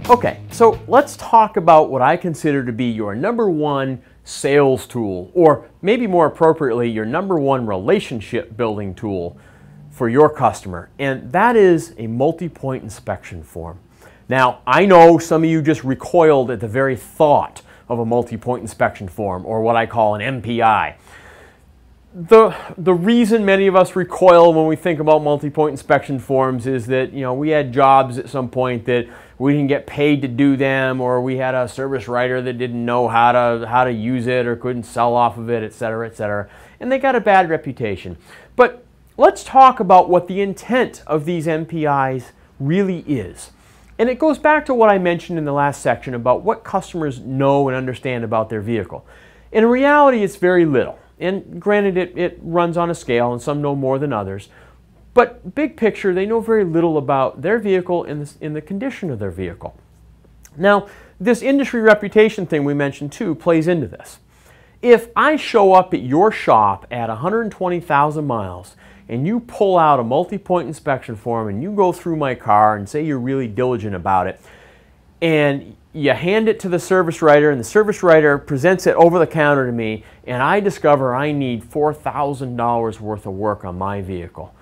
Okay, so let's talk about what I consider to be your number one sales tool, or maybe more appropriately, your number one relationship building tool for your customer, and that is a multi-point inspection form. Now, I know some of you just recoiled at the very thought of a multi-point inspection form, or what I call an MPI. The reason many of us recoil when we think about multi-point inspection forms is that, we had jobs at some point that we didn't get paid to do them, or we had a service writer that didn't know how to use it or couldn't sell off of it, etc., and they got a bad reputation. But let's talk about what the intent of these MPIs really is. And it goes back to what I mentioned in the last section about what customers know and understand about their vehicle. In reality, it's very little. And granted, it runs on a scale, and some know more than others. But big picture, they know very little about their vehicle and the condition of their vehicle. Now, this industry reputation thing we mentioned too plays into this. If I show up at your shop at 120,000 miles and you pull out a multi-point inspection form and you go through my car and say you're really diligent about it, and you hand it to the service writer, and the service writer presents it over the counter to me, and I discover I need $4,000 worth of work on my vehicle.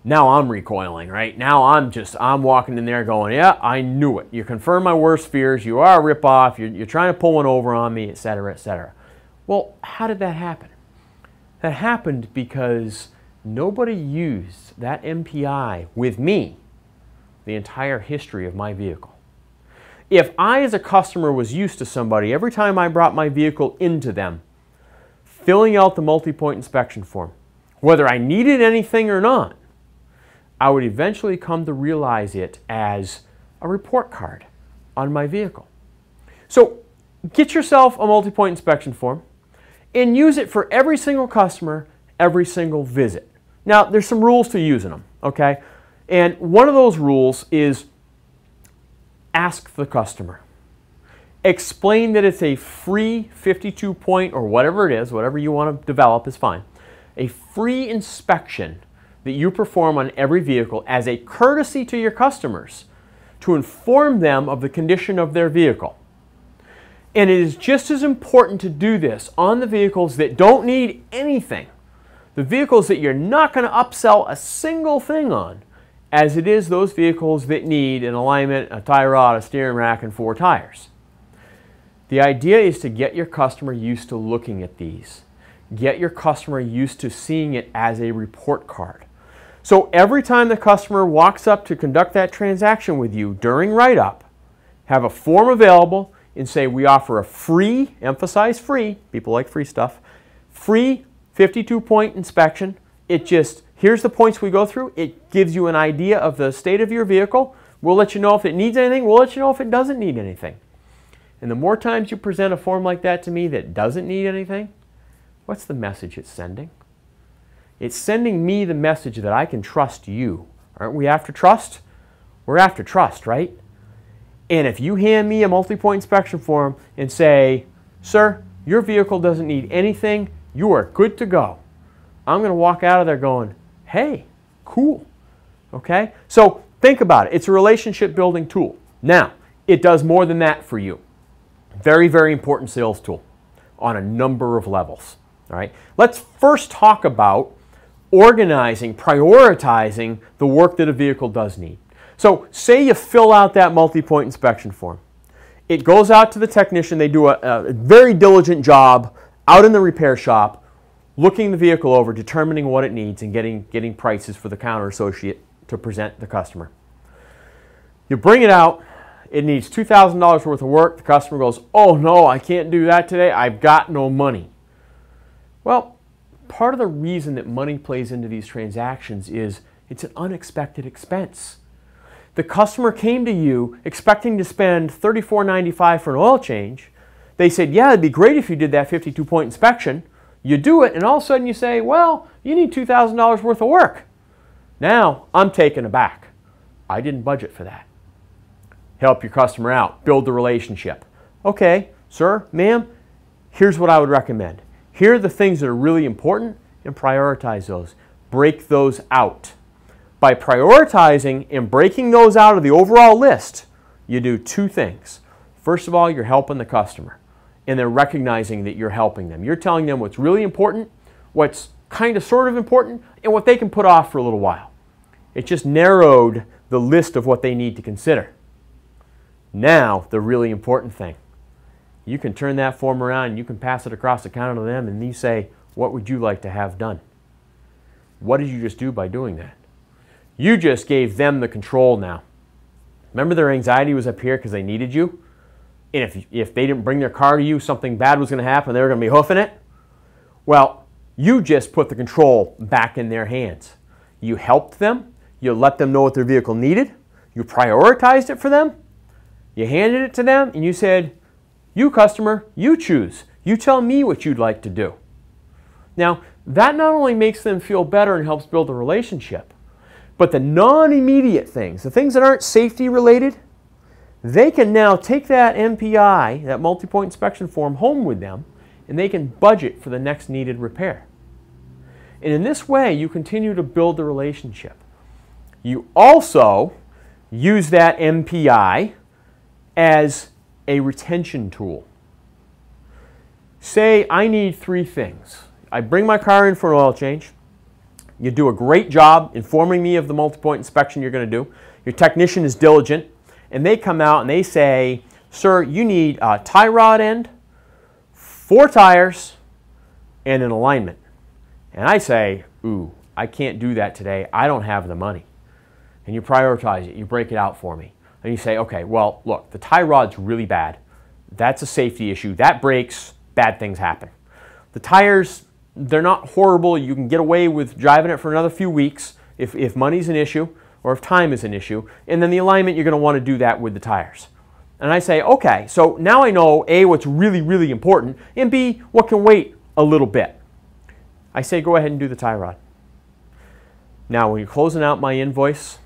Now I'm recoiling, right? Now I'm walking in there going, yeah, I knew it. You confirm my worst fears. You are a ripoff. You're trying to pull one over on me, etc., etc. Well, how did that happen? That happened because nobody used that MPI with me the entire history of my vehicle. If I, as a customer, was used to somebody, every time I brought my vehicle into them, filling out the multi-point inspection form, whether I needed anything or not, I would eventually come to realize it as a report card on my vehicle. So get yourself a multi-point inspection form and use it for every single customer, every single visit. Now, there's some rules to using them, okay? And one of those rules is ask the customer. Explain that it's a free 52-point or whatever it is, whatever you want to develop is fine, a free inspection that you perform on every vehicle as a courtesy to your customers to inform them of the condition of their vehicle. And it is just as important to do this on the vehicles that don't need anything, the vehicles that you're not going to upsell a single thing on, as it is those vehicles that need an alignment, a tie rod, a steering rack, and 4 tires. The idea is to get your customer used to looking at these. Get your customer used to seeing it as a report card. So every time the customer walks up to conduct that transaction with you during write-up, have a form available and say, we offer a free, emphasize free, people like free stuff, free 52-point inspection. It just, here's the points we go through. It gives you an idea of the state of your vehicle. We'll let you know if it needs anything. We'll let you know if it doesn't need anything. And the more times you present a form like that to me that doesn't need anything, what's the message it's sending? It's sending me the message that I can trust you. Aren't we after trust? We're after trust, right? And if you hand me a multi-point inspection form and say, sir, your vehicle doesn't need anything, you are good to go, I'm going to walk out of there going, hey, cool. Okay? So think about it. It's a relationship building tool. Now, it does more than that for you. Very, very important sales tool on a number of levels. All right? Let's first talk about organizing, prioritizing the work that a vehicle does need. So say you fill out that multi-point inspection form. It goes out to the technician. They do a very diligent job out in the repair shop, looking the vehicle over, determining what it needs, and getting prices for the counter associate to present the customer. You bring it out. It needs $2,000 worth of work. The customer goes, oh no, I can't do that today. I've got no money. Well, part of the reason that money plays into these transactions is it's an unexpected expense. The customer came to you expecting to spend $34.95 for an oil change. They said, yeah, it'd be great if you did that 52-point inspection. You do it, and all of a sudden you say, well, you need $2,000 worth of work. Now, I'm taken aback. I didn't budget for that. Help your customer out. Build the relationship. Okay, sir, ma'am, here's what I would recommend. Here are the things that are really important, and prioritize those. Break those out. By prioritizing and breaking those out of the overall list, you do two things. First of all, you're helping the customer, and they're recognizing that you're helping them. You're telling them what's really important, what's kind of sort of important, and what they can put off for a little while. It just narrowed the list of what they need to consider. Now, the really important thing. You can turn that form around and you can pass it across the counter to them and you say, what would you like to have done? What did you just do by doing that? You just gave them the control now. Remember their anxiety was up here because they needed you? And if they didn't bring their car to you, something bad was going to happen, they were going to be hoofing it? Well, you just put the control back in their hands. You helped them. You let them know what their vehicle needed. You prioritized it for them. You handed it to them and you said, you customer, you choose. You tell me what you'd like to do. Now, that not only makes them feel better and helps build a relationship, but the non-immediate things, the things that aren't safety related, they can now take that MPI, that multi-point inspection form, home with them, and they can budget for the next needed repair. And in this way, you continue to build the relationship. You also use that MPI as a retention tool. Say I need three things. I bring my car in for an oil change. You do a great job informing me of the multi-point inspection you're going to do. Your technician is diligent, and they come out and they say, sir, you need a tie rod end, 4 tires, and an alignment. And I say, ooh, I can't do that today. I don't have the money. And you prioritize it. You break it out for me. And you say, okay, well, look, the tie rod's really bad. That's a safety issue. That breaks, bad things happen. The tires, they're not horrible. You can get away with driving it for another few weeks if money's an issue or if time is an issue. And then the alignment, you're going to want to do that with the tires. And I say, okay, so now I know A, what's really, really important, and B, what can wait a little bit. I say, go ahead and do the tie rod. Now, when you're closing out my invoice,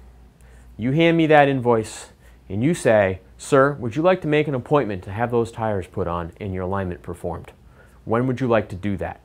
you hand me that invoice and you say, sir, would you like to make an appointment to have those tires put on and your alignment performed? When would you like to do that?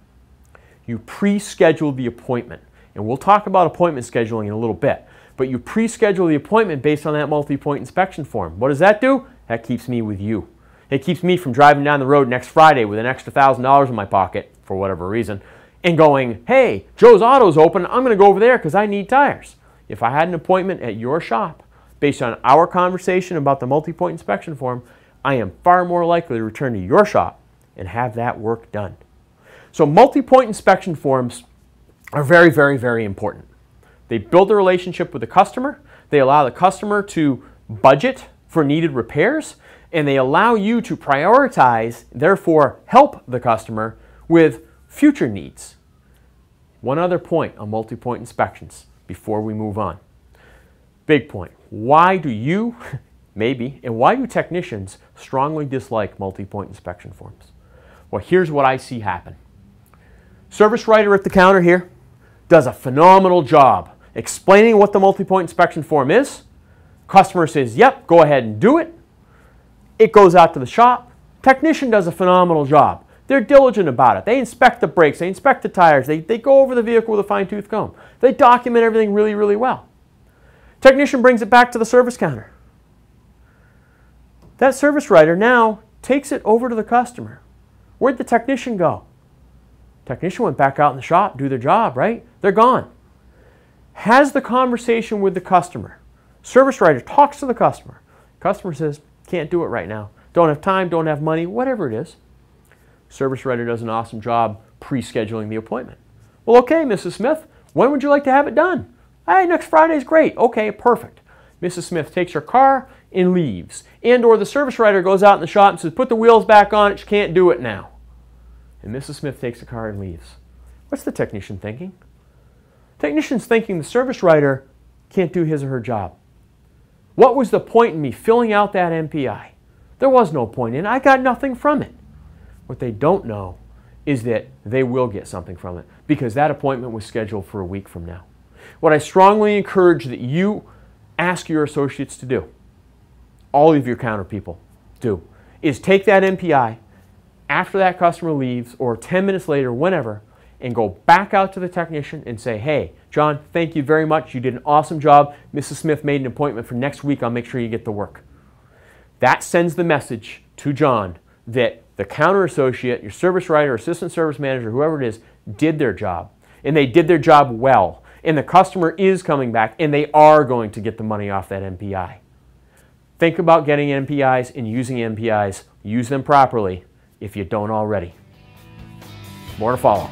You pre-schedule the appointment. And we'll talk about appointment scheduling in a little bit. But you pre-schedule the appointment based on that multi-point inspection form. What does that do? That keeps me with you. It keeps me from driving down the road next Friday with an extra $1,000 in my pocket, for whatever reason, and going, hey, Joe's Auto's open, I'm going to go over there because I need tires. If I had an appointment at your shop, based on our conversation about the multi-point inspection form, I am far more likely to return to your shop and have that work done. So multi-point inspection forms are very, very, very important. They build a relationship with the customer, they allow the customer to budget for needed repairs, and they allow you to prioritize, therefore help the customer with future needs. One other point on multi-point inspections before we move on. Big point. Why do you, maybe, and why do technicians strongly dislike multi-point inspection forms? Well, here's what I see happen. Service writer at the counter here does a phenomenal job explaining what the multi-point inspection form is. Customer says, yep, go ahead and do it. It goes out to the shop. Technician does a phenomenal job. They're diligent about it. They inspect the brakes. They inspect the tires. They go over the vehicle with a fine-tooth comb. They document everything really, really well. Technician brings it back to the service counter. That service writer now takes it over to the customer. Where'd the technician go? Technician went back out in the shop, do their job, right? They're gone. Has the conversation with the customer. Service writer talks to the customer. Customer says, can't do it right now. Don't have time, don't have money, whatever it is. Service writer does an awesome job pre-scheduling the appointment. Well, okay, Mrs. Smith, when would you like to have it done? Hey, next Friday's great. Okay, perfect. Mrs. Smith takes her car and leaves. And or the service writer goes out in the shop and says, put the wheels back on it, she can't do it now. And Mrs. Smith takes the car and leaves. What's the technician thinking? Technician's thinking the service writer can't do his or her job. What was the point in me filling out that MPI? There was no point in it. I got nothing from it. What they don't know is that they will get something from it because that appointment was scheduled for a week from now. What I strongly encourage that you ask your associates to do, all of your counter people do, is take that MPI after that customer leaves or 10 minutes later, whenever, and go back out to the technician and say, hey, John, thank you very much. You did an awesome job. Mrs. Smith made an appointment for next week. I'll make sure you get the work. That sends the message to John that the counter associate, your service writer, assistant service manager, whoever it is, did their job. And they did their job well. And the customer is coming back, and they are going to get the money off that MPI. Think about getting MPIs and using MPIs. Use them properly if you don't already. More to follow.